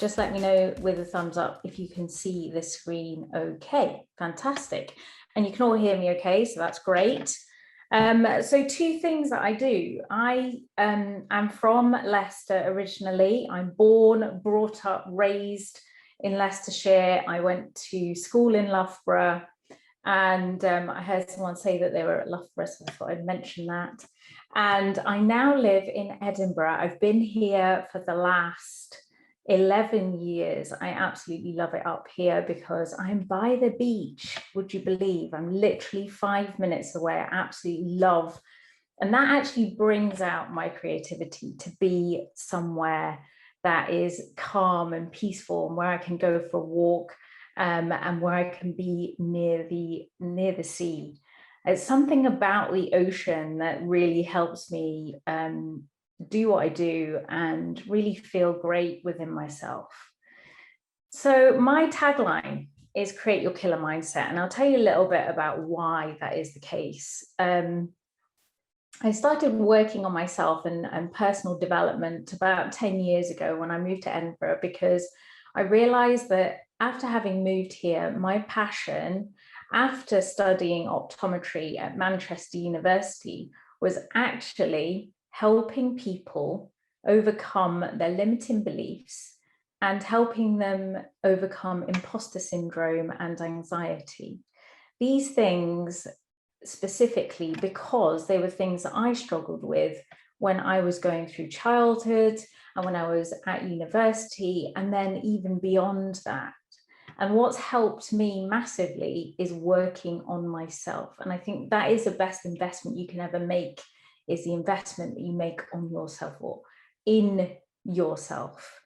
just let me know with a thumbs up if you can see the screen okay. Fantastic. And you can all hear me okay, so that's great. So two things that I do. I am from Leicester originally. I'm born, brought up, raised in Leicestershire. I went to school in Loughborough, and I heard someone say that they were at Loughborough, so I thought I'd mention that. And I now live in Edinburgh. I've been here for the last 11 years. I absolutely love it up here because I'm by the beach. Would you believe? I'm literally 5 minutes away. I absolutely love, and that actually brings out my creativity, to be somewhere that is calm and peaceful, and where I can go for a walk, and where I can be near the sea. It's something about the ocean that really helps me do what I do and really feel great within myself. So my tagline is create your killer mindset, and I'll tell you a little bit about why that is the case. I started working on myself and personal development about 10 years ago when I moved to Edinburgh, because I realized that after having moved here, my passion after studying optometry at Manchester University was actually helping people overcome their limiting beliefs and helping them overcome imposter syndrome and anxiety. These things specifically because they were things that I struggled with when I was going through childhood and when I was at university, and then even beyond that. And what's helped me massively is working on myself. And I think that is the best investment you can ever make, is the investment that you make on yourself or in yourself.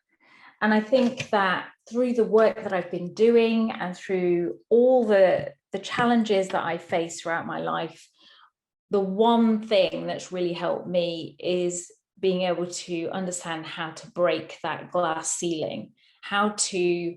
And I think that through the work that I've been doing and through all the challenges that I face throughout my life, the one thing that's really helped me is being able to understand how to break that glass ceiling, how to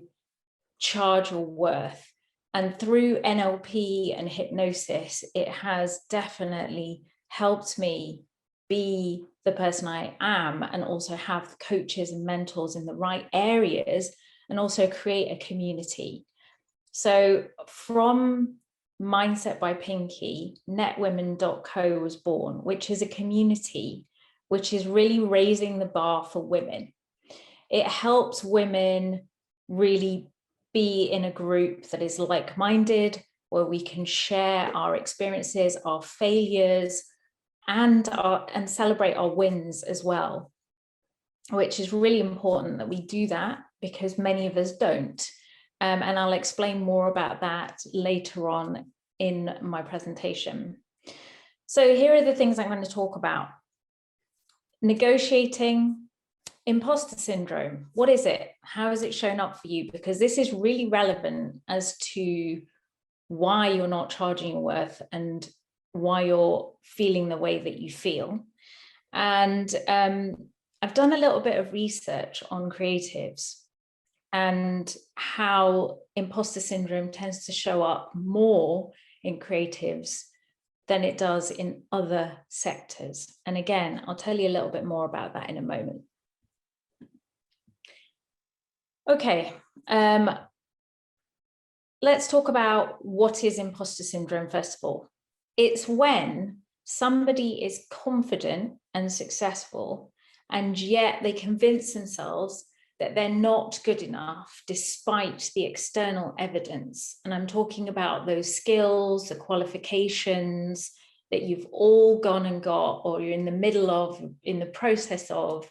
charge your worth. And through NLP and hypnosis, it has definitely helped me be the person I am, and also have coaches and mentors in the right areas, and also create a community. So from Mindset by Pinky, netwomen.co was born, which is a community which is really raising the bar for women. It helps women really be in a group that is like-minded, where we can share our experiences, our failures, and celebrate our wins as well, which is really important that we do that, because many of us don't. And I'll explain more about that later on in my presentation. So here are the things I'm going to talk about. Negotiating imposter syndrome. What is it? How has it shown up for you? Because this is really relevant as to why you're not charging your worth and why you're feeling the way that you feel. And I've done a little bit of research on creatives and how imposter syndrome tends to show up more in creatives than it does in other sectors. And again, I'll tell you a little bit more about that in a moment. Okay, let's talk about what is imposter syndrome first of all. It's when somebody is confident and successful, and yet they convince themselves that they're not good enough despite the external evidence. And I'm talking about those skills, the qualifications that you've all gone and got, or you're in the middle of, in the process of,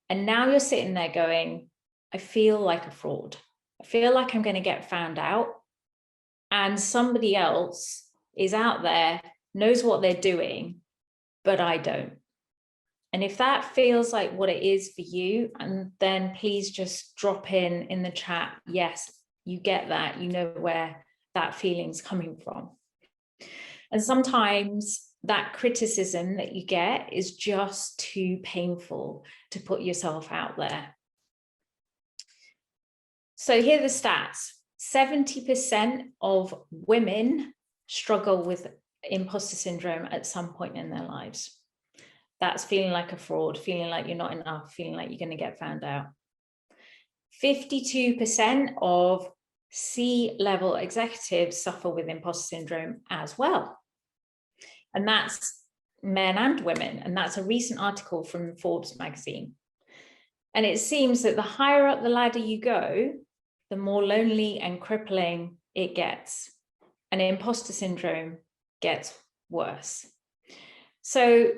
and now you're sitting there going, I feel like a fraud. I feel like I'm going to get found out, and somebody else is out there, knows what they're doing, but I don't. And if that feels like what it is for you, and then please just drop in the chat, yes, you get that, you know where that feeling's coming from. And sometimes that criticism that you get is just too painful to put yourself out there. So here are the stats. 70% of women struggle with imposter syndrome at some point in their lives. That's feeling like a fraud, feeling like you're not enough, feeling like you're going to get found out. 52% of C-level executives suffer with imposter syndrome as well. And that's men and women. And that's a recent article from Forbes magazine. And it seems that the higher up the ladder you go, the more lonely and crippling it gets. And imposter syndrome gets worse. So,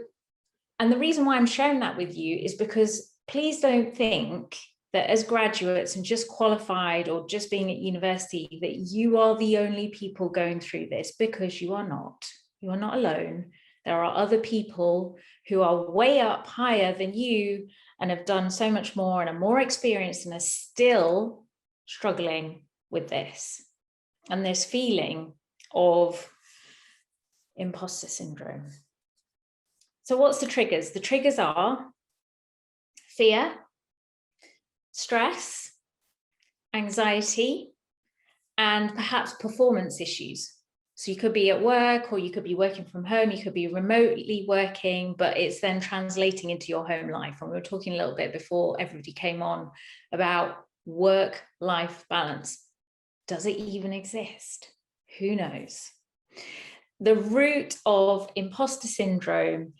and the reason why I'm sharing that with you is because please don't think that as graduates and just qualified or just being at university, that you are the only people going through this, because you are not. You are not alone. There are other people who are way up higher than you and have done so much more and are more experienced and are still struggling with this and this feeling of imposter syndrome. So what's the triggers? The triggers are fear, stress, anxiety, and perhaps performance issues. So you could be at work, or you could be working from home, you could be remotely working, but it's then translating into your home life. And we were talking a little bit before everybody came on about work-life balance. Does it even exist? Who knows? The root of imposter syndrome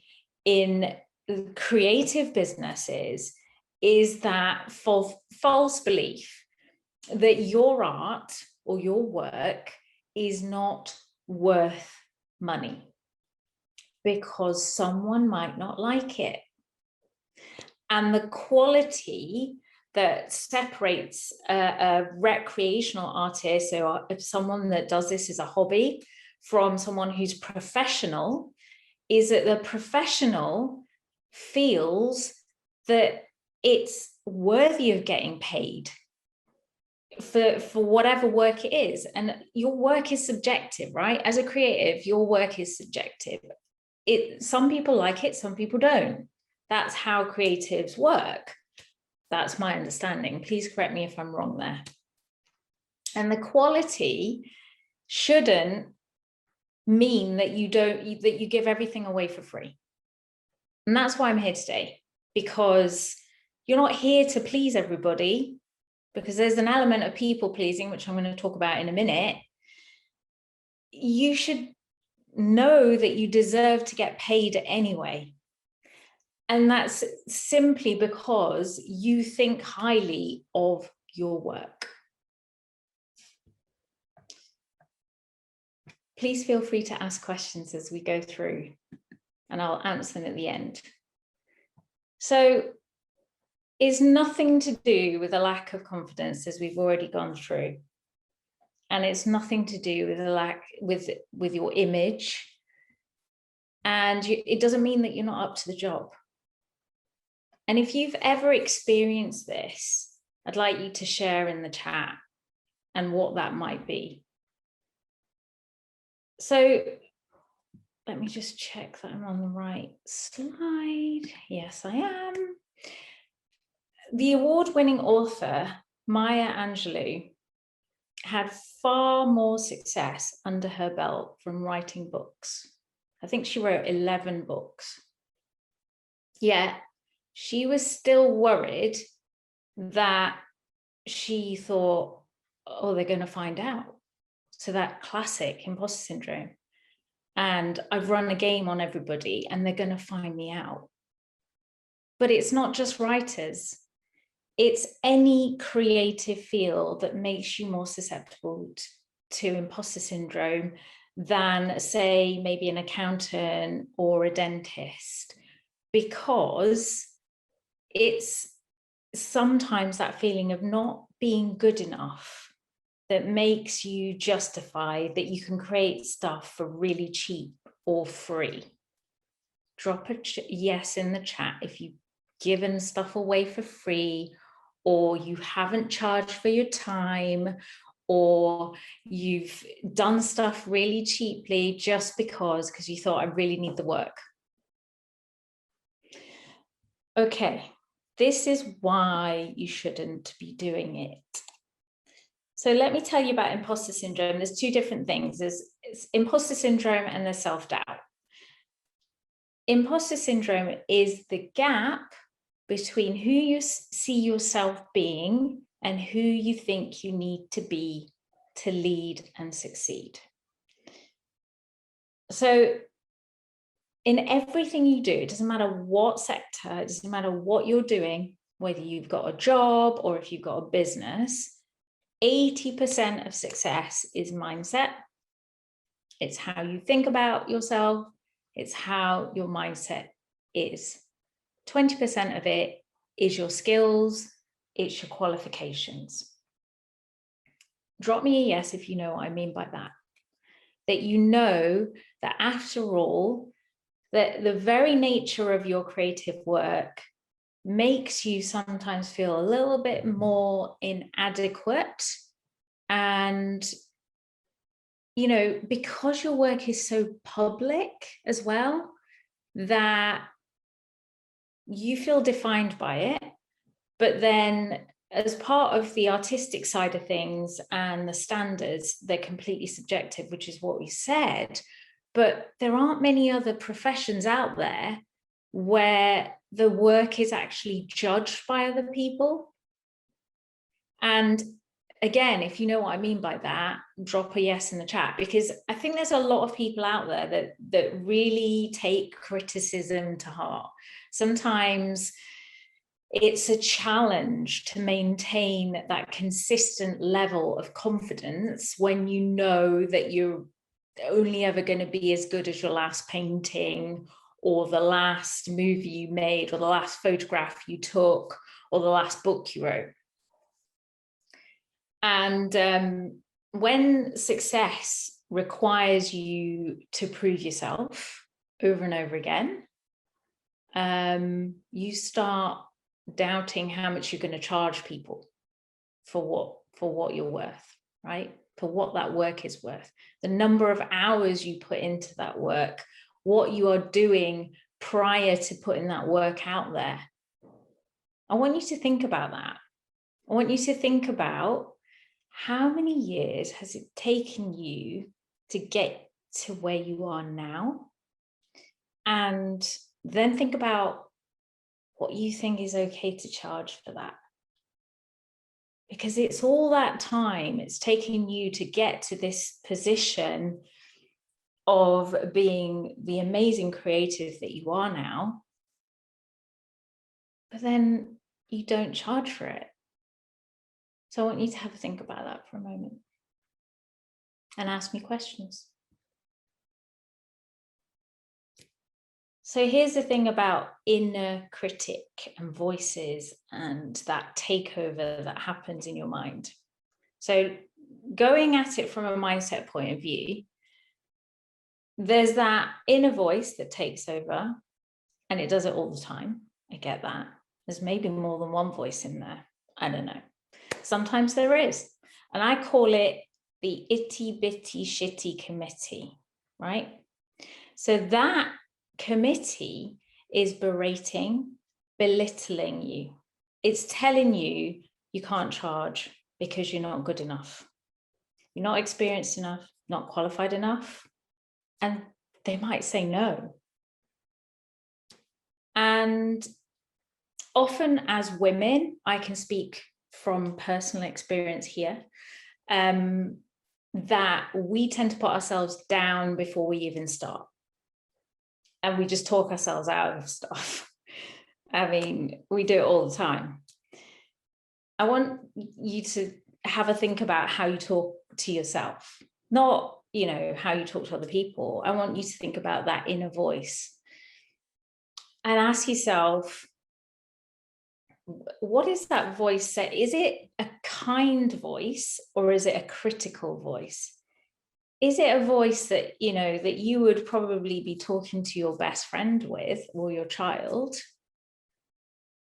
in creative businesses is that false belief that your art or your work is not worth money because someone might not like it. And the quality that separates a recreational artist, or someone that does this as a hobby, from someone who's professional, is that the professional feels that it's worthy of getting paid for whatever work it is. And your work is subjective, right? As a creative, your work is subjective. Some people like it, some people don't. That's how creatives work. That's my understanding. Please correct me if I'm wrong there. And the quality shouldn't mean that you give everything away for free. And that's why I'm here today, because you're not here to please everybody, because there's an element of people pleasing, which I'm going to talk about in a minute. You should know that you deserve to get paid anyway. And that's simply because you think highly of your work. Please feel free to ask questions as we go through, and I'll answer them at the end. So it's nothing to do with a lack of confidence, as we've already gone through. And it's nothing to do with a lack with your image. And it doesn't mean that you're not up to the job. And if you've ever experienced this, I'd like you to share in the chat and what that might be. So let me just check that I'm on the right slide. Yes, I am. The award-winning author, Maya Angelou, had far more success under her belt from writing books. I think she wrote 11 books. Yet she was still worried that she thought, oh, they're going to find out. So that classic imposter syndrome. And I've run a game on everybody and they're going to find me out. But it's not just writers. It's any creative field that makes you more susceptible to imposter syndrome than, say, maybe an accountant or a dentist, because it's sometimes that feeling of not being good enough that makes you justify that you can create stuff for really cheap or free. Drop a yes in the chat if you've given stuff away for free, or you haven't charged for your time, or you've done stuff really cheaply just because you thought, I really need the work. Okay, this is why you shouldn't be doing it. So let me tell you about imposter syndrome. There's two different things. There's imposter syndrome and there's self-doubt. Imposter syndrome is the gap between who you see yourself being and who you think you need to be to lead and succeed. So in everything you do, it doesn't matter what sector, it doesn't matter what you're doing, whether you've got a job or if you've got a business, 80% of success is mindset. It's how you think about yourself. It's how your mindset is. 20% of it is your skills. It's your qualifications. Drop me a yes if you know what I mean by that. That you know that after all, that the very nature of your creative work makes you sometimes feel a little bit more inadequate. And, you know, because your work is so public as well, that you feel defined by it. But then as part of the artistic side of things and the standards, they're completely subjective, which is what we said. But there aren't many other professions out there where the work is actually judged by other people. And again, if you know what I mean by that, drop a yes in the chat, because I think there's a lot of people out there that really take criticism to heart. Sometimes it's a challenge to maintain that consistent level of confidence when you know that you're only ever going to be as good as your last painting or the last movie you made or the last photograph you took or the last book you wrote. And when success requires you to prove yourself over and over again, you start doubting how much you're going to charge people for what you're worth, right? For what that work is worth, the number of hours you put into that work, what you are doing prior to putting that work out there. I want you to think about that. I want you to think about how many years has it taken you to get to where you are now? And then think about what you think is okay to charge for that. Because it's all that time it's taken you to get to this position of being the amazing creative that you are now, but then you don't charge for it. So I want you to have a think about that for a moment and ask me questions. So here's the thing about inner critic and voices and that takeover that happens in your mind. So going at it from a mindset point of view, there's that inner voice that takes over, and it does it all the time. I get that. There's maybe more than one voice in there. I don't know. Sometimes there is. And I call it the itty bitty shitty committee, right? So that committee is berating, belittling you. It's telling you you can't charge because you're not good enough. You're not experienced enough, not qualified enough. And they might say no. And often as women, I can speak from personal experience here, that we tend to put ourselves down before we even start. And we just talk ourselves out of stuff. I mean, we do it all the time. I want you to have a think about how you talk to yourself, not, you know, how you talk to other people. I want you to think about that inner voice and ask yourself, what is that voice say? Is it a kind voice or is it a critical voice? Is it a voice that, you know, that you would probably be talking to your best friend with or your child?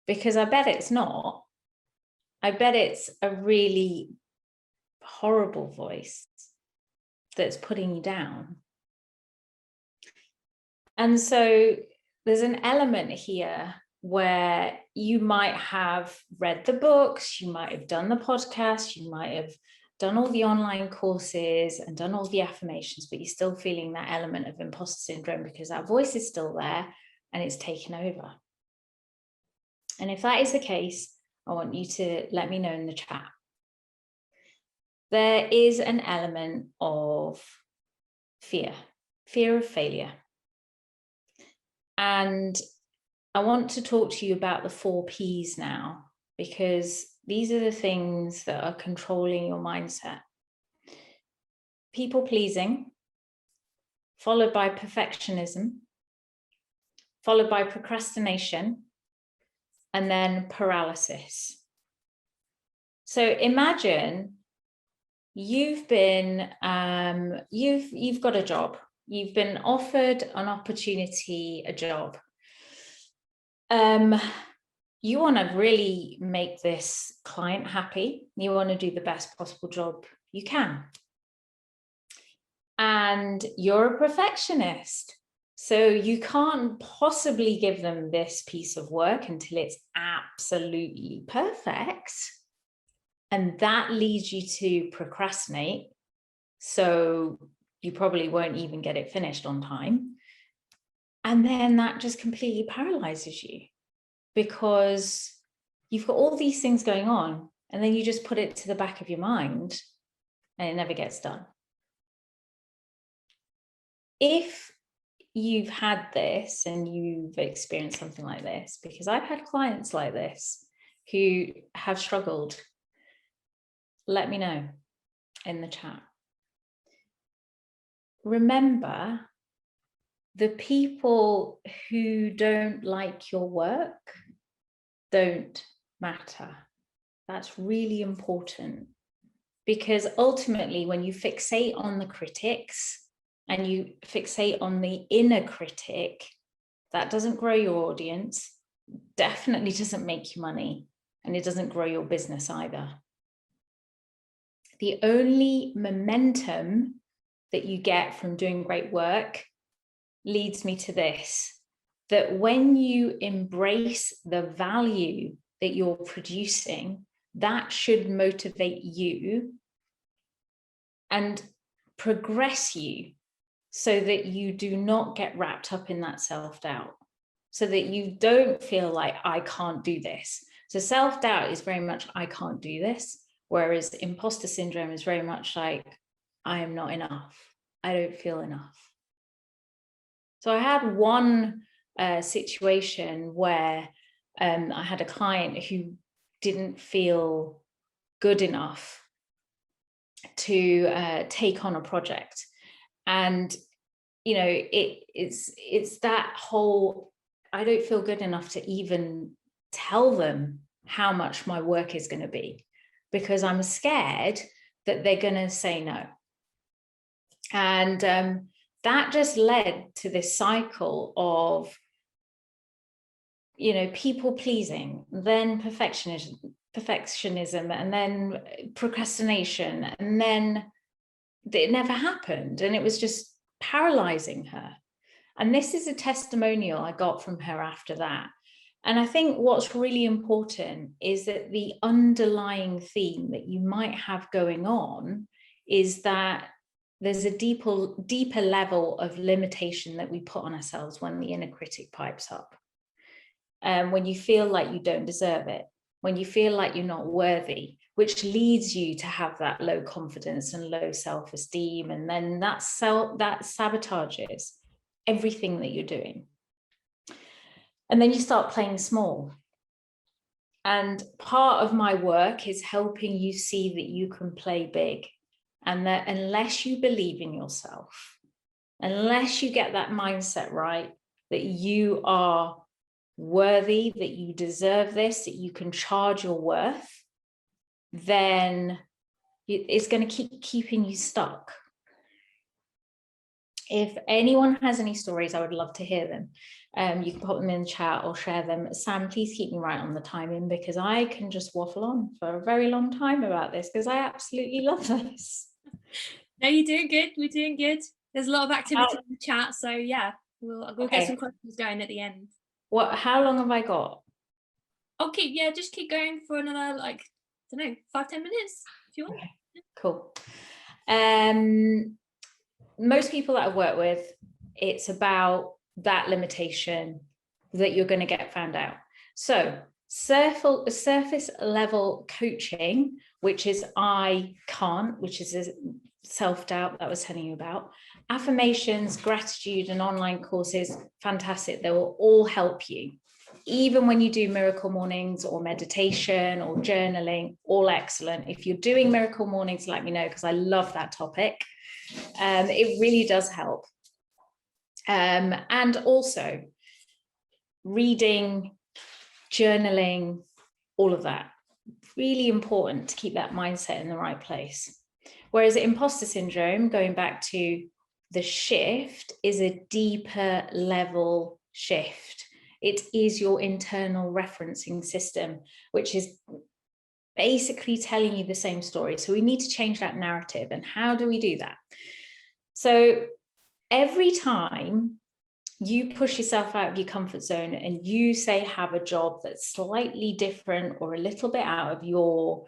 Because I bet it's not. I bet it's a really horrible voice that's putting you down. And so there's an element here where you might have read the books, you might have done the podcast, you might have done all the online courses and done all the affirmations, but you're still feeling that element of imposter syndrome because that voice is still there and it's taken over. And if that is the case, I want you to let me know in the chat. There is an element of fear of failure. And I want to talk to you about the 4 Ps now, because these are the things that are controlling your mindset. People pleasing, followed by perfectionism, followed by procrastination, and then paralysis. So imagine you've been, you've got a job. You've been offered an opportunity, a job. You want to really make this client happy. You want to do the best possible job you can. And you're a perfectionist. So you can't possibly give them this piece of work until it's absolutely perfect. And that leads you to procrastinate. So you probably won't even get it finished on time. And then that just completely paralyzes you, because you've got all these things going on, and then you just put it to the back of your mind and it never gets done. If you've had this and you've experienced something like this, because I've had clients like this who have struggled, let me know in the chat. Remember, the people who don't like your work don't matter. That's really important, because ultimately when you fixate on the critics and you fixate on the inner critic, that doesn't grow your audience, definitely doesn't make you money, and it doesn't grow your business either. The only momentum that you get from doing great work leads me to this, that when you embrace the value that you're producing, that should motivate you and progress you, so that you do not get wrapped up in that self-doubt, so that you don't feel like, I can't do this. So self-doubt is very much, I can't do this, whereas imposter syndrome is very much like, I am not enough. I don't feel enough. So I had one situation where I had a client who didn't feel good enough to take on a project. And, you know, it's that whole, I don't feel good enough to even tell them how much my work is going to be, because I'm scared that they're going to say no. And that just led to this cycle of, you know, people pleasing, then perfectionism, and then procrastination, and then it never happened, and it was just paralyzing her. And this is a testimonial I got from her after that. And I think what's really important is that the underlying theme that you might have going on is that there's a deeper level of limitation that we put on ourselves when the inner critic pipes up. When you feel like you don't deserve it, when you feel like you're not worthy, which leads you to have that low confidence and low self-esteem. And then that sabotages everything that you're doing. And then you start playing small. And part of my work is helping you see that you can play big, and that unless you believe in yourself, unless you get that mindset right, that you are worthy, that you deserve this, that you can charge your worth, then it's going to keep keeping you stuck. If anyone has any stories, I would love to hear them. You can put them in the chat or share them. Sam, please keep me right on the timing, because I can just waffle on for a very long time about this, because I absolutely love this. No, you're doing good. We're doing good. There's a lot of activity in the chat, so yeah, we'll get some questions going at the end. How long have I got? Okay, yeah, just keep going for another, like, I don't know, 5-10 minutes if you want. Okay, cool. Most people that I work with, it's about that limitation that you're going to get found out. So surface level coaching, which is I can't, which is a self-doubt that I was telling you about, affirmations, gratitude, and online courses, fantastic. They will all help you. Even when you do miracle mornings or meditation or journaling, all excellent. If you're doing miracle mornings, let me know, because I love that topic. It really does help. And also reading, journaling, all of that. Really important to keep that mindset in the right place. Whereas imposter syndrome, going back to the shift, is a deeper level shift. It is your internal referencing system, which is basically telling you the same story. So we need to change that narrative. And how do we do that? So every time you push yourself out of your comfort zone and you say have a job that's slightly different or a little bit out of your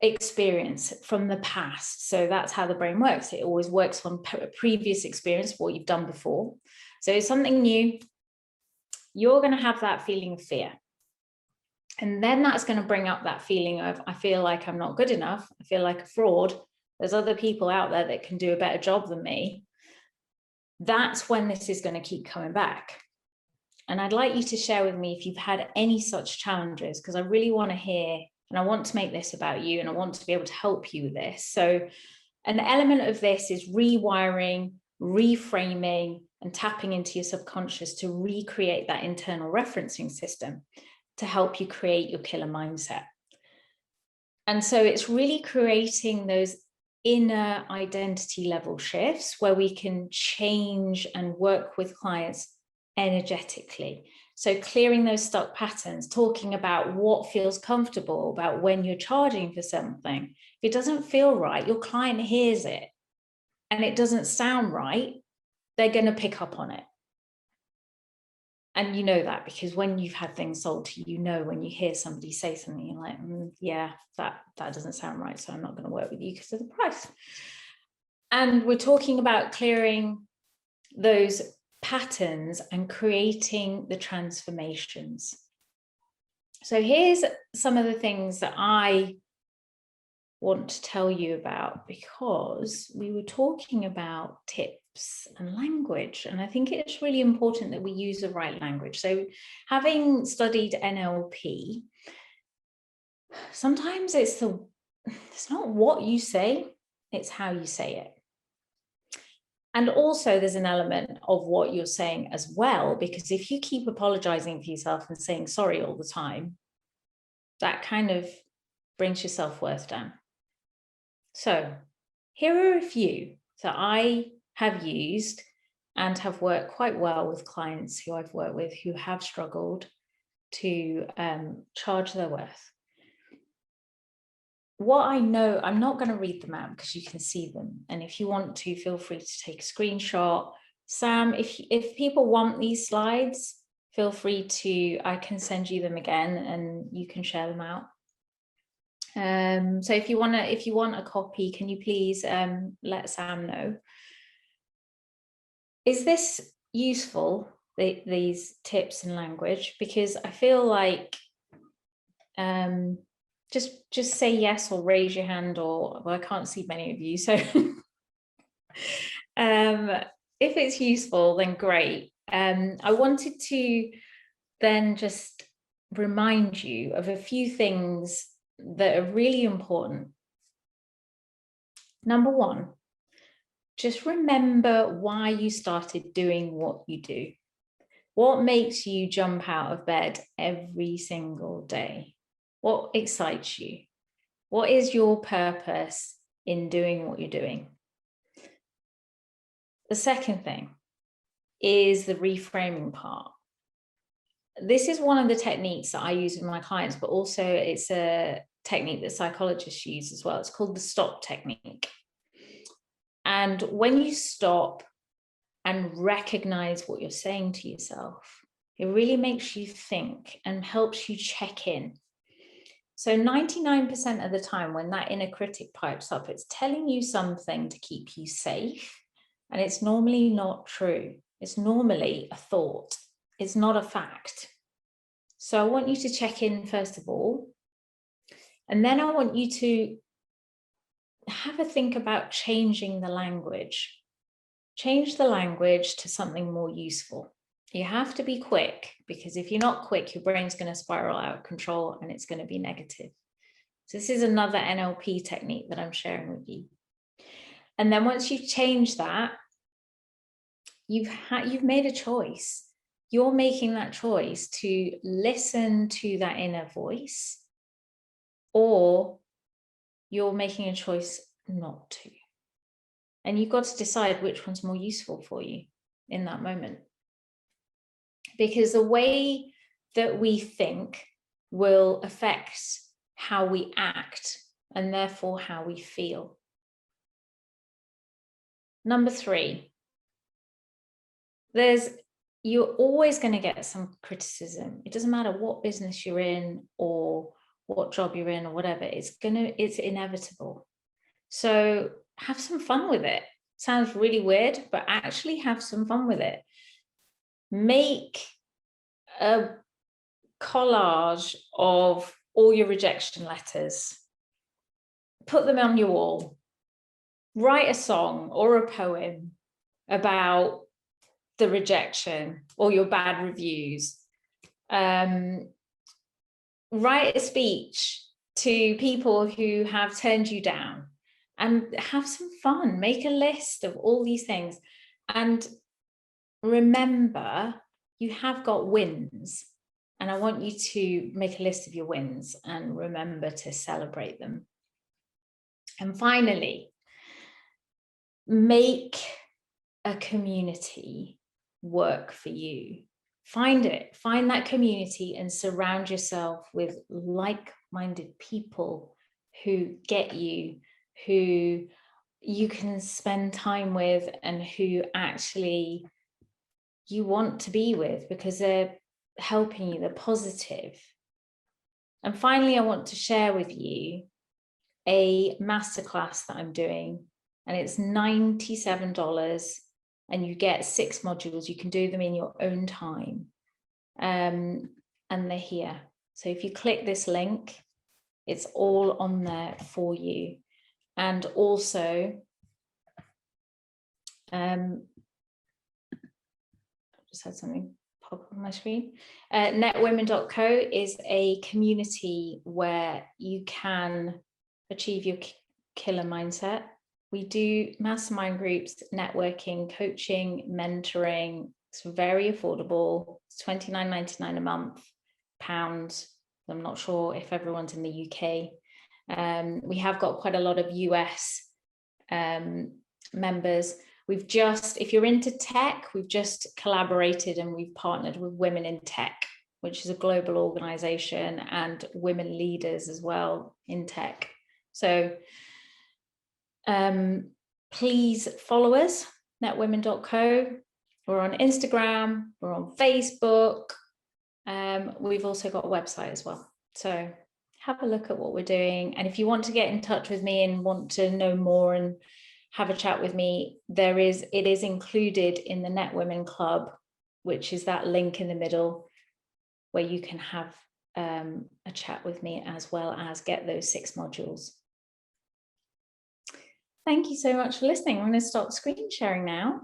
experience from the past. So that's how the brain works. It always works from previous experience, what you've done before. So it's something new. You're going to have that feeling of fear. And then that's going to bring up that feeling of, I feel like I'm not good enough. I feel like a fraud. There's other people out there that can do a better job than me. That's when this is going to keep coming back. And I'd like you to share with me if you've had any such challenges, because I really want to hear, and I want to make this about you, and I want to be able to help you with this. So an element of this is rewiring, reframing, and tapping into your subconscious to recreate that internal referencing system to help you create your killer mindset. And so it's really creating those inner identity level shifts where we can change and work with clients energetically. So clearing those stuck patterns, talking about what feels comfortable, about when you're charging for something. If it doesn't feel right, your client hears it and it doesn't sound right, they're going to pick up on it. And you know that because when you've had things sold to you, you know when you hear somebody say something, you're like, yeah, that doesn't sound right, so I'm not going to work with you because of the price. And we're talking about clearing those patterns and creating the transformations. So here's some of the things that I want to tell you about, because we were talking about tips and language, and I think it's really important that we use the right language. So having studied NLP, sometimes it's not what you say, it's how you say it. And also there's an element of what you're saying as well, because if you keep apologizing for yourself and saying sorry all the time, that kind of brings your self-worth down. So here are a few that I have used and have worked quite well with clients who I've worked with who have struggled to charge their worth. What I know, I'm not going to read them out because you can see them. And if you want to, feel free to take a screenshot. Sam, if people want these slides, feel free to, I can send you them again and you can share them out. So if you want a copy, can you please let Sam know? Is this useful, these tips and language? Because I feel like just say yes or raise your hand, or well, I can't see many of you, so if it's useful, then great. I wanted to then just remind you of a few things that are really important. Number one, just remember why you started doing what you do. What makes you jump out of bed every single day? What excites you? What is your purpose in doing what you're doing? The second thing is the reframing part. This is one of the techniques that I use with my clients, but also it's a technique that psychologists use as well. It's called the stop technique. And when you stop and recognize what you're saying to yourself, it really makes you think and helps you check in. So 99% of the time when that inner critic pipes up, it's telling you something to keep you safe. And it's normally not true. It's normally a thought. It's not a fact. So I want you to check in first of all, and then I want you to have a think about changing the language. Change the language to something more useful. You have to be quick, because if you're not quick, your brain's going to spiral out of control and it's going to be negative. So this is another NLP technique that I'm sharing with you. And then once you've changed that, you've made a choice. You're making that choice to listen to that inner voice, or you're making a choice not to. And you've got to decide which one's more useful for you in that moment. Because the way that we think will affect how we act, and therefore how we feel. Number 3, you're always going to get some criticism. It doesn't matter what business you're in or what job you're in or whatever, it's inevitable. So have some fun with it. Sounds really weird, but actually have some fun with it. Make a collage of all your rejection letters. Put them on your wall. Write a song or a poem about the rejection or your bad reviews. Write a speech to people who have turned you down, and have some fun. Make a list of all these things, and remember, you have got wins, and I want you to make a list of your wins and remember to celebrate them. And finally, make a community work for you. Find that community and surround yourself with like-minded people who get you, who you can spend time with, and who actually you want to be with because they're helping you, they're positive. And finally, I want to share with you a masterclass that I'm doing, and it's $97, and you get 6 modules. You can do them in your own time, and they're here. So if you click this link, it's all on there for you. And also, just had something pop up on my screen. Netwomen.co is a community where you can achieve your killer mindset. We do mastermind groups, networking, coaching, mentoring. It's very affordable. It's £29.99 a month, pounds. I'm not sure if everyone's in the UK. We have got quite a lot of US members. If you're into tech, we've just collaborated and we've partnered with Women in Tech, which is a global organization, and women leaders as well in tech. So please follow us, netwomen.co. We're on Instagram, we're on Facebook. We've also got a website as well. So have a look at what we're doing. And if you want to get in touch with me and want to know more and have a chat with me, it is included in the Net Women Club, which is that link in the middle where you can have a chat with me as well as get those 6 modules. Thank you so much for listening. I'm going to stop screen sharing now.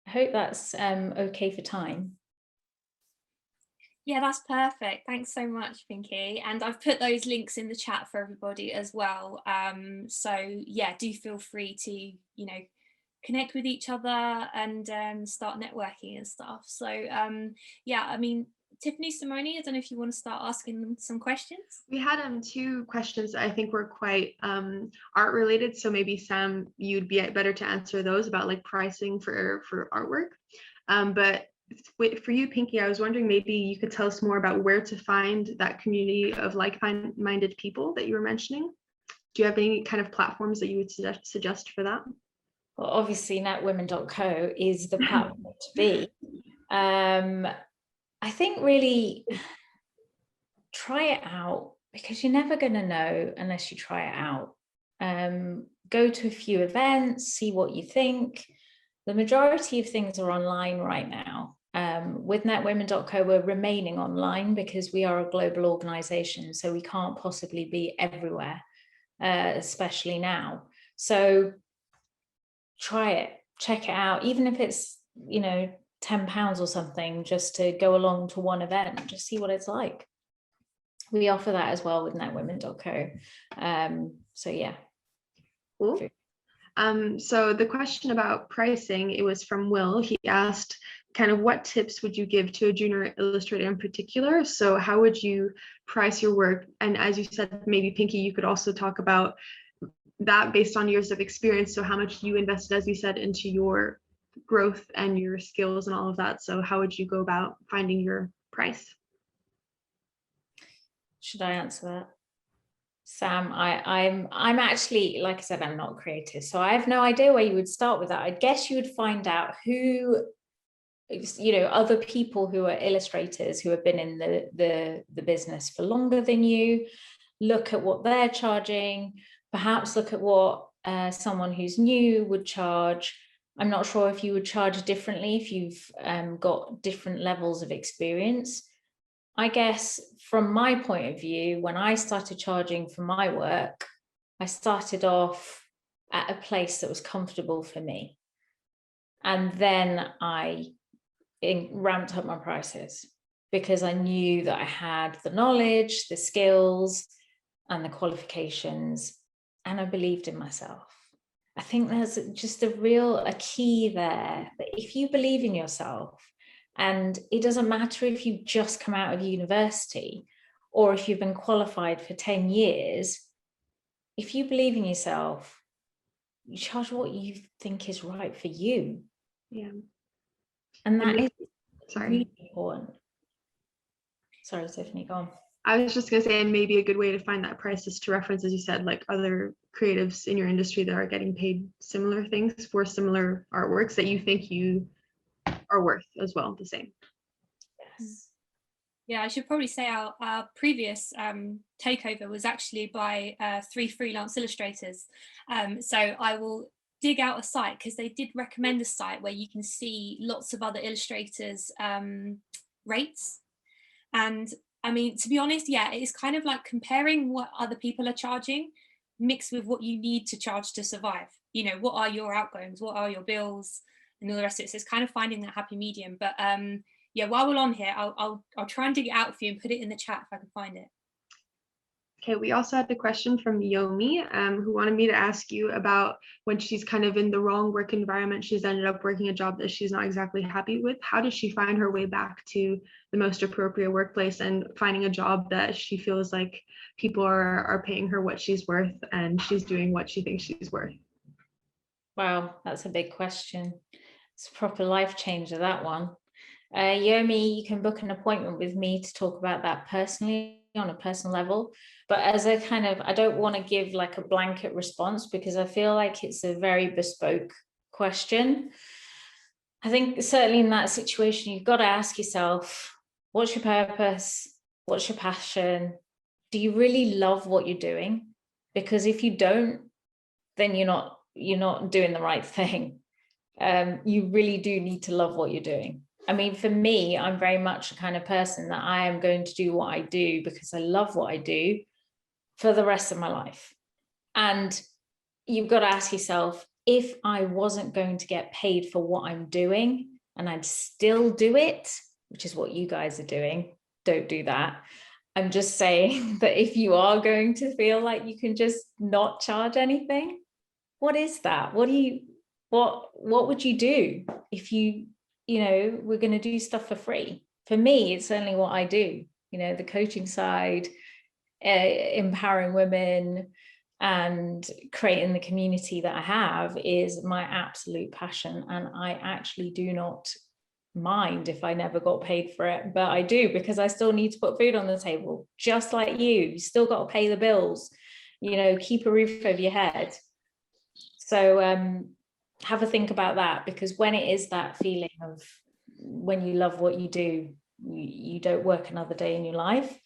I hope that's okay for time. Yeah, that's perfect. Thanks so much, Pinky. And I've put those links in the chat for everybody as well. So yeah, do feel free to, connect with each other and start networking and stuff. So yeah, I mean, Tiffany, Simone, I don't know if you want to start asking them some questions. We had 2 questions that I think were quite art related. So maybe Sam, you'd be better to answer those about like pricing for artwork. But for you, Pinky, I was wondering maybe you could tell us more about where to find that community of like-minded people that you were mentioning. Do you have any kind of platforms that you would suggest for that? Well, obviously netwomen.co is the platform to be. I think really try it out, because you're never going to know unless you try it out. Go to a few events, see what you think. The majority of things are online right now. with netwomen.co, we're remaining online because we are a global organization, so we can't possibly be everywhere, especially now. So try it, check it out, even if it's, you know, £10 or something, just to go along to one event, just see what it's like. We offer that as well with netwomen.co. So yeah. Cool. So the question about pricing, it was from Will. He asked kind of what tips would you give to a junior illustrator in particular? So how would you price your work? And as you said, maybe Pinky, you could also talk about that based on years of experience. So how much you invested, as you said, into your growth and your skills and all of that. So how would you go about finding your price? Should I answer that? Sam, I'm actually, like I said, I'm not creative, so I have no idea where you would start with that. I guess you would find out who, you know, other people who are illustrators who have been in the business for longer than you, look at what they're charging, perhaps look at what someone who's new would charge. I'm not sure if you would charge differently if you've got different levels of experience. I guess from my point of view, when I started charging for my work, I started off at a place that was comfortable for me. And then I ramped up my prices because I knew that I had the knowledge, the skills, and the qualifications, and I believed in myself. I think there's just a key there, that if you believe in yourself, and it doesn't matter if you've just come out of university or if you've been qualified for 10 years, if you believe in yourself, you charge what you think is right for you. Yeah. And that is sorry. really important. Sorry, Tiffany, go on. I was just going to say, and maybe a good way to find that price is to reference, as you said, like other creatives in your industry that are getting paid similar things for similar artworks that you think you are worth as well, the same. Yes. Yeah, I should probably say our previous takeover was actually by 3 freelance illustrators. So I will dig out a site, because they did recommend a site where you can see lots of other illustrators' rates. And I mean, to be honest, yeah, it's kind of like comparing what other people are charging mixed with what you need to charge to survive. You know, what are your outgoings, what are your bills, and all the rest of it. So it's kind of finding that happy medium. But yeah, while we're on here, I'll try and dig it out for you and put it in the chat if I can find it. Okay, we also had the question from Yomi, who wanted me to ask you about when she's kind of in the wrong work environment, she's ended up working a job that she's not exactly happy with. How does she find her way back to the most appropriate workplace and finding a job that she feels like people are paying her what she's worth and she's doing what she thinks she's worth? Wow, that's a big question. It's a proper life changer, that one. Yomi, you can book an appointment with me to talk about that personally, on a personal level, but as a kind of, I don't want to give like a blanket response because I feel like it's a very bespoke question. I think certainly in that situation, you've got to ask yourself, what's your purpose? What's your passion? Do you really love what you're doing? Because if you don't, then you're not doing the right thing. You really do need to love what you're doing. I mean, for me, I'm very much the kind of person that I am going to do what I do because I love what I do for the rest of my life. And you've got to ask yourself, if I wasn't going to get paid for what I'm doing and I'd still do it, which is what you guys are doing, don't do that. I'm just saying that if you are going to feel like you can just not charge anything, what is that? What would you do if you know, we're going to do stuff for free? For me, it's certainly what I do, you know, the coaching side, empowering women and creating the community that I have is my absolute passion. And I actually do not mind if I never got paid for it, but I do, because I still need to put food on the table, just like you still got to pay the bills, you know, keep a roof over your head. So have a think about that, because when it is that feeling of when you love what you do, you don't work another day in your life.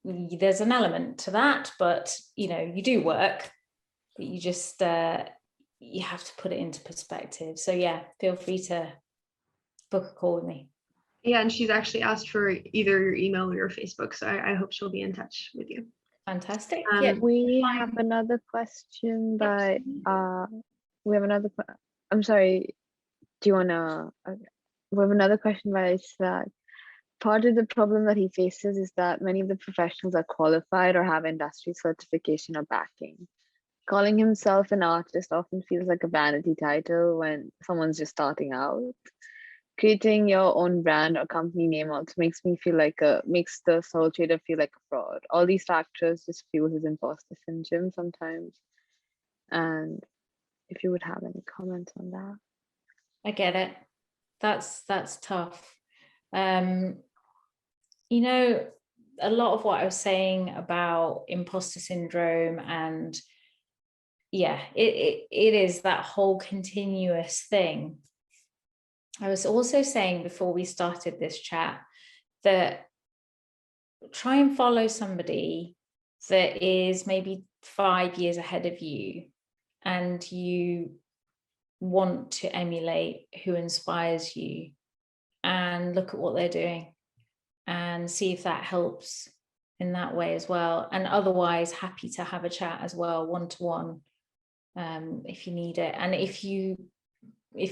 There's an element to that, but you know, you do work, but you just you have to put it into perspective. So yeah, feel free to book a call with me. Yeah, and she's actually asked for either your email or your Facebook, so I hope she'll be in touch with you. Fantastic. We have another question by we have another I'm sorry, do you wanna we have another question by that part of the problem that he faces is that many of the professionals are qualified or have industry certification or backing. Calling himself an artist often feels like a vanity title when someone's just starting out. Creating your own brand or company name also makes the sole trader feel like a fraud. All these factors just fuel his imposter syndrome sometimes. And if you would have any comments on that. I get it. That's tough. You know, a lot of what I was saying about imposter syndrome, and yeah, it is that whole continuous thing. I was also saying before we started this chat that try and follow somebody that is maybe 5 years ahead of you and you want to emulate who inspires you, and look at what they're doing and see if that helps in that way as well. And otherwise, happy to have a chat as well, one-to-one, if you need it. And if you're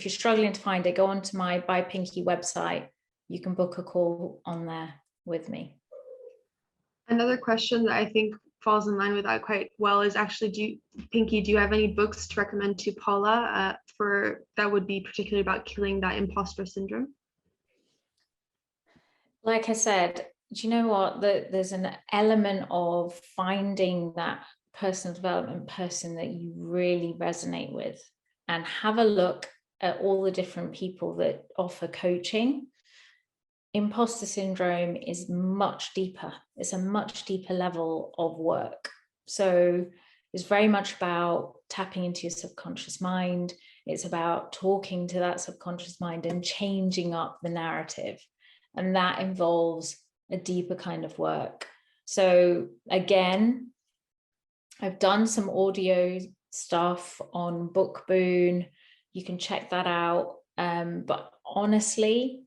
struggling to find it, go onto my By Pinky website. You can book a call on there with me. Another question that I think falls in line with that quite well is actually, Pinky, do you have any books to recommend to Paula for that would be particularly about killing that imposter syndrome? Like I said, do you know what? There's an element of finding that personal development person that you really resonate with, and have a look at all the different people that offer coaching. Imposter syndrome is much deeper. It's a much deeper level of work. So it's very much about tapping into your subconscious mind. It's about talking to that subconscious mind and changing up the narrative. And that involves a deeper kind of work. So again, I've done some audio stuff on Bookboon. You can check that out. But honestly,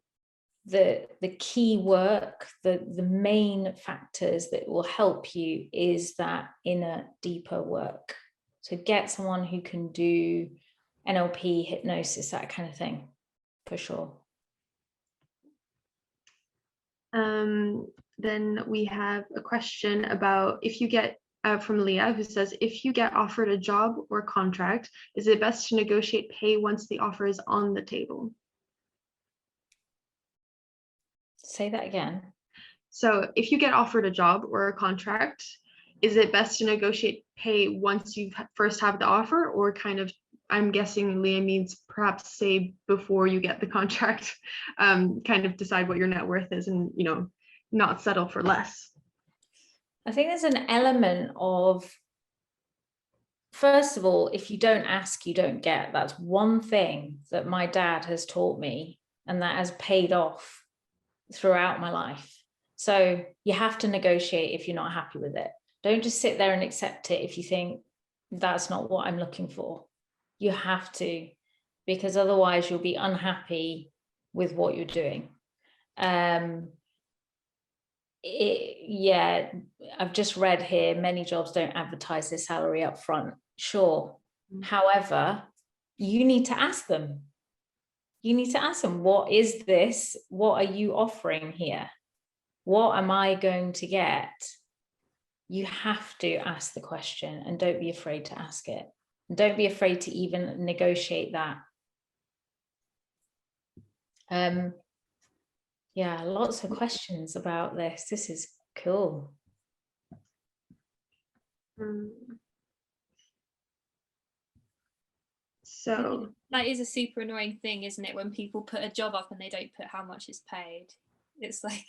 the key work, the main factors that will help you is that inner, deeper work. So get someone who can do NLP, hypnosis, that kind of thing, for sure. Then we have a question about if you get from Leah, who says, if you get offered a job or contract, is it best to negotiate pay once the offer is on the table? Say that again. So if you get offered a job or a contract, is it best to negotiate pay once you first have the offer, or kind of, I'm guessing Leah means perhaps say before you get the contract, kind of decide what your net worth is and, you know, not settle for less? I think there's an element of, first of all, if you don't ask, you don't get. That's one thing that my dad has taught me, and that has paid off throughout my life. So you have to negotiate if you're not happy with it. Don't just sit there and accept it if you think that's not what I'm looking for. You have to, because otherwise you'll be unhappy with what you're doing. Yeah, I've just read here, many jobs don't advertise their salary up front. Sure. However, you need to ask them. You need to ask them, what is this? What are you offering here? What am I going to get? You have to ask the question, and don't be afraid to ask it. And don't be afraid to even negotiate that. Yeah, lots of questions about this. This is cool. So that is a super annoying thing, isn't it, when people put a job up and they don't put how much is paid? It's like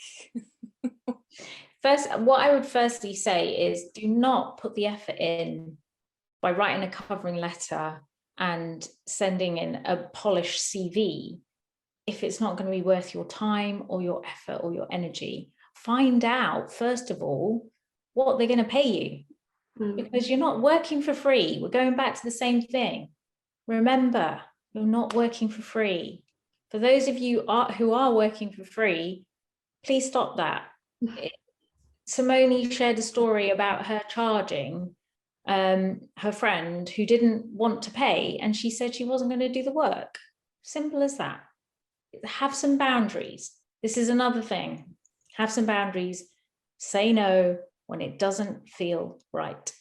first, what I would firstly say is, do not put the effort in by writing a covering letter and sending in a polished CV if it's not going to be worth your time or your effort or your energy. Find out, first of all, what they're going to pay you, because you're not working for free. We're going back to the same thing. Remember, you're not working for free. For those of you who are working for free, please stop that. Simone shared a story about her charging her friend who didn't want to pay, and she said she wasn't going to do the work. Simple as that. Have some boundaries. This is another thing. Have some boundaries. Say no when it doesn't feel right.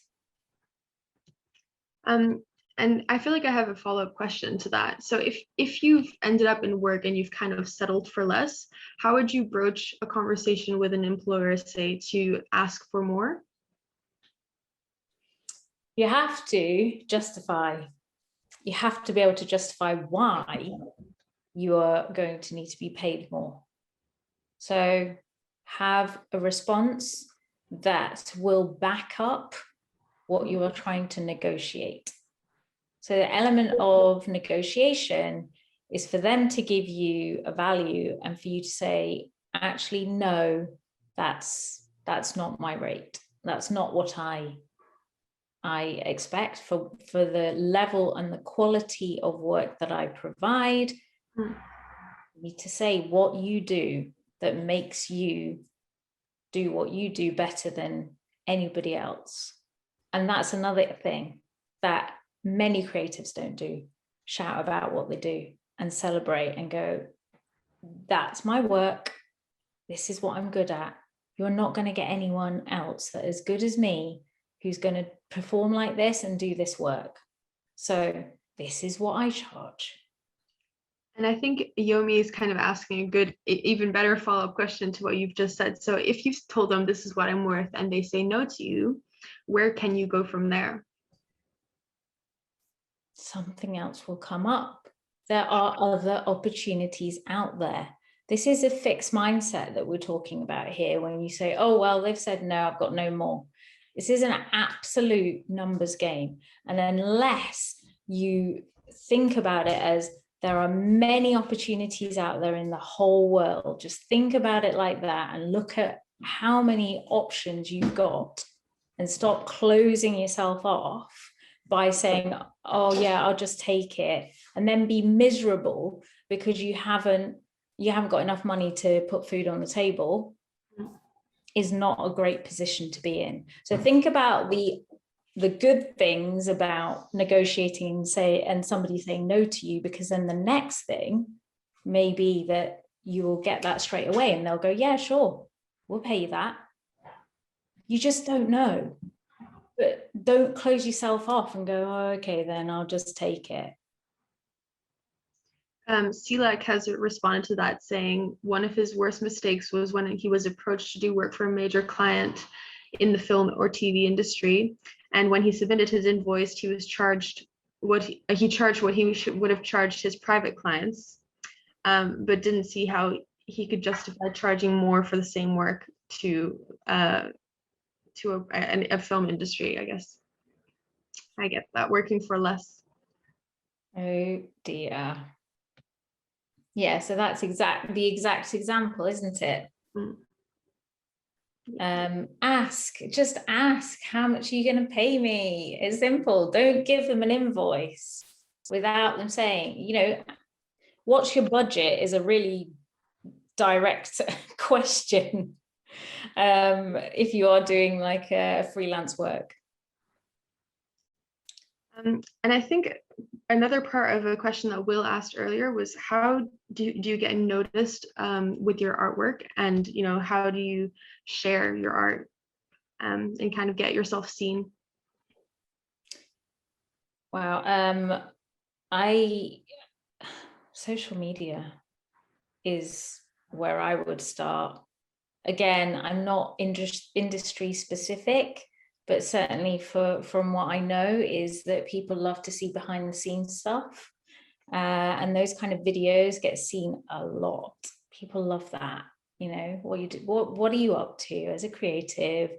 And I feel like I have a follow-up question to that. So if you've ended up in work and you've kind of settled for less, how would you broach a conversation with an employer, say, to ask for more? You have to justify. You have to be able to justify why you are going to need to be paid more. So have a response that will back up what you are trying to negotiate. So the element of negotiation is for them to give you a value and for you to say, actually, no, that's not my rate. That's not what I expect for the level and the quality of work that I provide. You need to say what you do that makes you do what you do better than anybody else. And that's another thing that many creatives don't do. Shout about what they do and celebrate and go, that's my work. This is what I'm good at. You're not going to get anyone else that is good as me who's going to perform like this and do this work. So this is what I charge. And I think Yomi is kind of asking a good, even better follow-up question to what you've just said. So if you've told them this is what I'm worth and they say no to you, where can you go from there? Something else will come up. There are other opportunities out there. This is a fixed mindset that we're talking about here. When you say, oh, well, they've said no, I've got no more. This is an absolute numbers game. And unless you think about it as there are many opportunities out there in the whole world, just think about it like that and look at how many options you've got and stop closing yourself off by saying, oh yeah, I'll just take it, and then be miserable because you haven't got enough money to put food on the table, is not a great position to be in. So think about the good things about negotiating and somebody saying no to you, because then the next thing may be that you will get that straight away and they'll go, yeah, sure, we'll pay you that. You just don't know. But don't close yourself off and go, oh, okay, then I'll just take it. Silak has responded to that saying one of his worst mistakes was when he was approached to do work for a major client in the film or TV industry. And when he submitted his invoice, he was charged what he would have charged his private clients, but didn't see how he could justify charging more for the same work to a film industry, I guess. I get that, working for less. Oh dear. Yeah, so that's the exact example, isn't it? Just ask, how much are you going to pay me? It's simple. Don't give them an invoice without them saying, what's your budget is a really direct question if you are doing like a freelance work. And I think another part of a question that Will asked earlier was, how do you get noticed with your artwork, and how do you share your art and kind of get yourself seen? Wow. Social media is where I would start. Again, I'm not industry specific, but certainly from what I know is that people love to see behind the scenes stuff, and those kind of videos get seen a lot. People love that. What you do, what are you up to as a creative?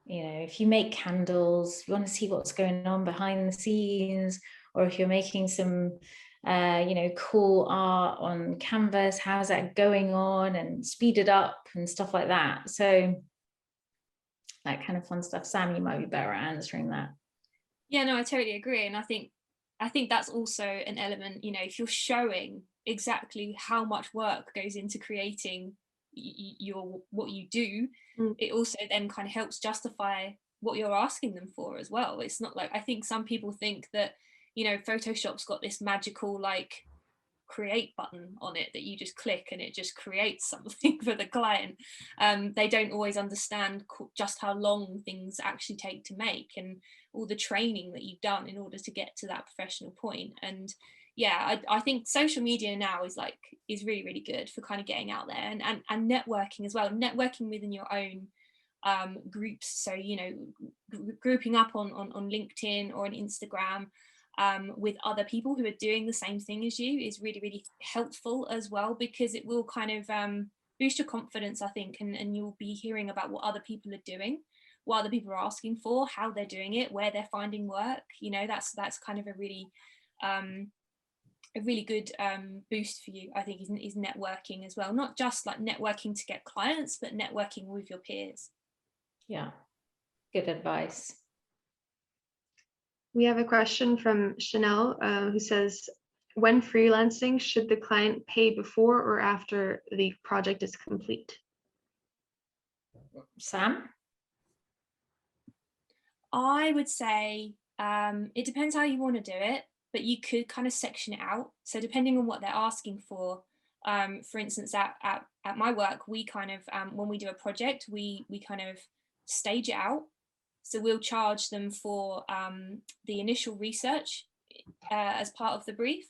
If you make candles, you want to see what's going on behind the scenes, or if you're making some cool art on canvas, how's that going on, and speed it up and stuff like that. So that kind of fun stuff. Sam, you might be better at answering that. Yeah, no, I totally agree. And I think that's also an element, if you're showing exactly how much work goes into creating what you do, it also then kind of helps justify what you're asking them for as well. It's not like, I think some people think that, you know, Photoshop's got this magical like create button on it that you just click and it just creates something for the client. They don't always understand just how long things actually take to make, and all the training that you've done in order to get to that professional point. And yeah, I think social media now is really, really good for kind of getting out there and networking as well, networking within your own groups. So, you know, grouping up on LinkedIn or on Instagram with other people who are doing the same thing as you is really, really helpful as well, because it will kind of boost your confidence, I think, and you'll be hearing about what other people are doing, what other people are asking for, how they're doing it, where they're finding work. You know, that's kind of a really good boost for you, I think, is networking as well. Not just like networking to get clients, but networking with your peers. Yeah, good advice. We have a question from Chanel who says, when freelancing, should the client pay before or after the project is complete? Sam? I would say it depends how you want to do it, but you could kind of section it out. So depending on what they're asking for instance, at my work, we kind of, when we do a project, we kind of stage it out. So we'll charge them for the initial research as part of the brief.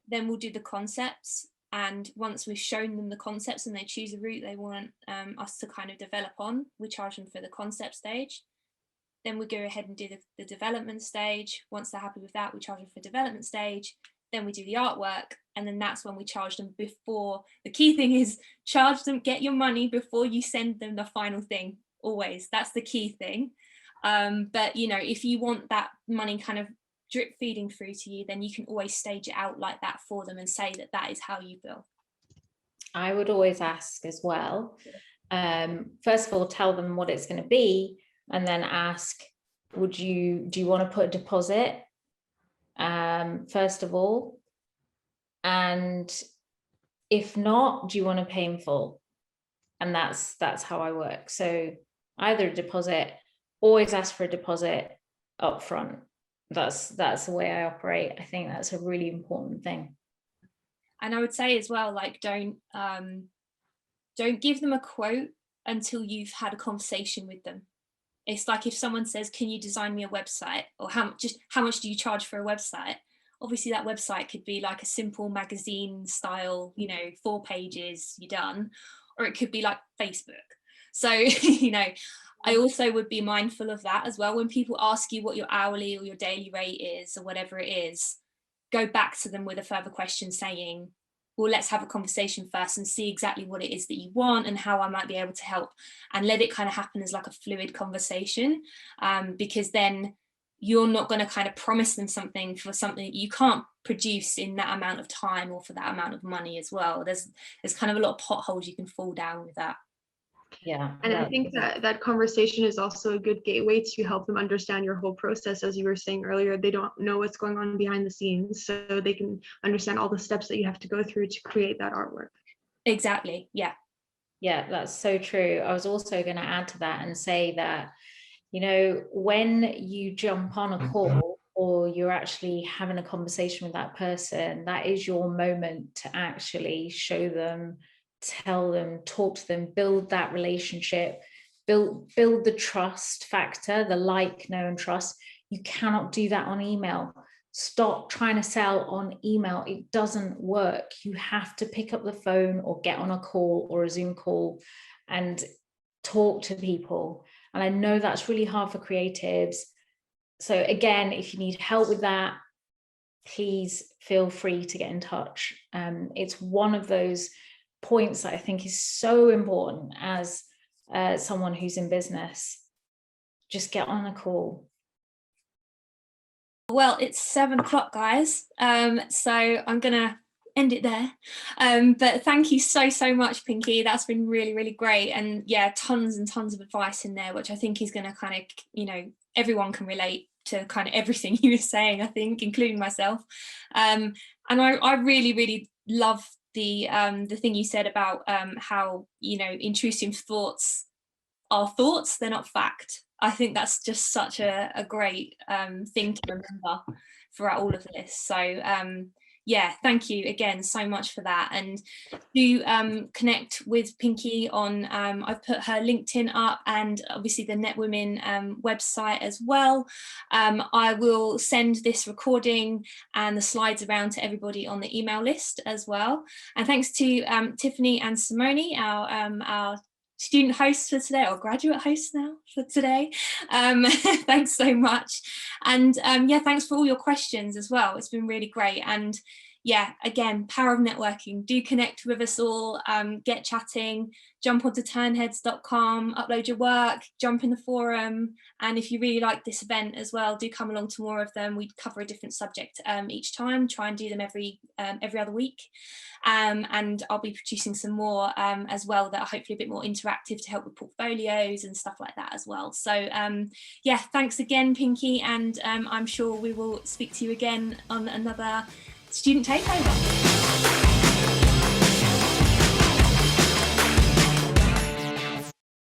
Then we'll do the concepts. And once we've shown them the concepts and they choose a route they want us to kind of develop on, we charge them for the concept stage. Then we go ahead and do the development stage. Once they're happy with that, we charge them for development stage. Then we do the artwork. And then that's when we charge them before. The key thing is charge them, get your money before you send them the final thing. Always. That's the key thing. But, you know, if you want that money kind of drip feeding through to you, then you can always stage it out like that for them and say that that is how you feel. I would always ask as well. First of all, tell them what it's going to be, and then ask, do you want to put a deposit? First of all, and if not, do you want to pay in full? And that's how I work. So either a deposit, always ask for a deposit up front. That's the way I operate. I think that's a really important thing. And I would say as well, like, don't give them a quote until you've had a conversation with them. It's like if someone says, can you design me a website? Or how much do you charge for a website? Obviously that website could be like a simple magazine style, you know, 4 pages, you're done. Or it could be like Facebook. So, you know, I also would be mindful of that as well. When people ask you what your hourly or your daily rate is or whatever it is, go back to them with a further question saying, well, let's have a conversation first and see exactly what it is that you want and how I might be able to help, and let it kind of happen as like a fluid conversation, because then you're not going to kind of promise them something for something that you can't produce in that amount of time or for that amount of money as well. There's kind of a lot of potholes you can fall down with that. Yeah. And I think that conversation is also a good gateway to help them understand your whole process. As you were saying earlier, they don't know what's going on behind the scenes, so they can understand all the steps that you have to go through to create that artwork. Exactly. Yeah. Yeah, that's so true. I was also going to add to that and say that, you know, when you jump on a call or you're actually having a conversation with that person, that is your moment to actually show them, tell them, talk to them, build that relationship, build the trust factor, the like, know, and trust. You cannot do that on email. Stop trying to sell on email. It doesn't work. You have to pick up the phone or get on a call or a Zoom call and talk to people. And I know that's really hard for creatives. So again, if you need help with that, please feel free to get in touch. It's one of those points that I think is so important as someone who's in business. Just get on a call. Well, it's 7 o'clock, guys. So I'm gonna end it there. But thank you so much, Pinky. That's been really, really great. And yeah, tons and tons of advice in there, which I think is gonna kind of, you know, everyone can relate to kind of everything you were saying, I think, including myself. And I really love the thing you said about how, you know, intrusive thoughts are thoughts, they're not fact. I think that's just such a great thing to remember throughout all of this. So yeah, thank you again so much for that. And do connect with Pinky on, I've put her LinkedIn up and obviously the Net Women website as well. I will send this recording and the slides around to everybody on the email list as well. And thanks to Tiffany and Simone, our student hosts for today, or graduate hosts now for today. Thanks so much. And yeah, thanks for all your questions as well. It's been really great. And yeah, again, power of networking. Do connect with us all, get chatting, jump onto ternheads.com, upload your work, jump in the forum. And if you really like this event as well, do come along to more of them. We cover a different subject each time, try and do them every other week. And I'll be producing some more as well that are hopefully a bit more interactive to help with portfolios and stuff like that as well. So yeah, thanks again, Pinky. And I'm sure we will speak to you again on another Student Takeover.